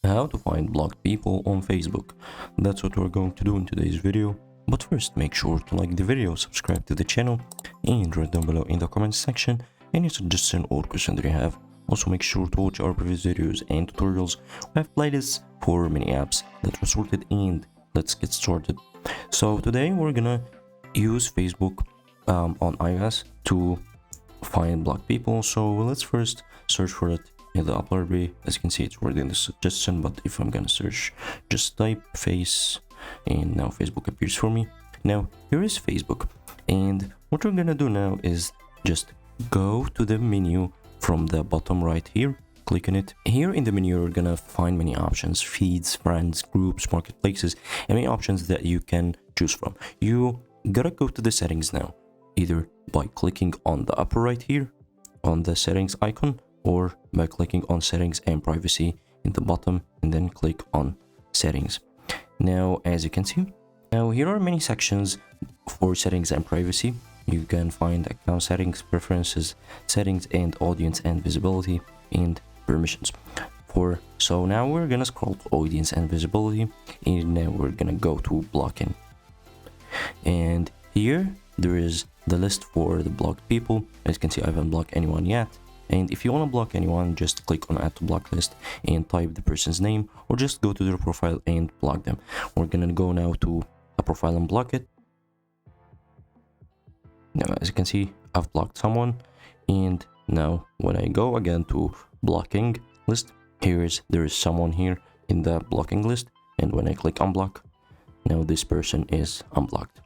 how to find blocked people on Facebook. That's what we're going to do in today's video. But first, make sure to like the video, subscribe to the channel, and write down below in the comments section any suggestion or question that you have. Also, make sure to watch our previous videos and tutorials. We have playlists for many apps that were sorted, and let's get started. So today we're gonna use Facebook on iOS to find blocked people. So let's first search for it in the upper bay. As you can see, it's already in the suggestion, but if I'm gonna search, just type face, and now Facebook appears for me. Now here is Facebook, and what we're gonna do now is just go to the menu from the bottom right here, click on it. Here in the menu you're gonna find many options: feeds, friends, groups, marketplaces, and many options that you can choose from. You gotta go to the settings now, either by clicking on the upper right here on the settings icon, or by clicking on settings and privacy in the bottom, and then click on settings. Now as you can see, now here are many sections for settings and privacy. You can find account settings, preferences, settings, and audience and visibility, and permissions. So now we're gonna scroll to audience and visibility, and now we're gonna go to blocking. And here there is the list for the blocked people. As you can see, I haven't blocked anyone yet. And if you want to block anyone, just click on add to block list and type the person's name, or just go to their profile and block them. We're gonna go now to a profile and block it. Now as you can see, I've blocked someone, and now when I go again to blocking list, there is someone here in the blocking list, and when I click unblock, now this person is unblocked.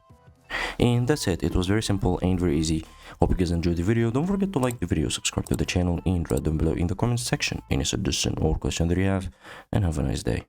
And that's it. It was very simple and very easy. Hope you guys enjoyed the video. Don't forget to like the video, subscribe to the channel, and write down below in the comments section any suggestion or question that you have, and have a nice day.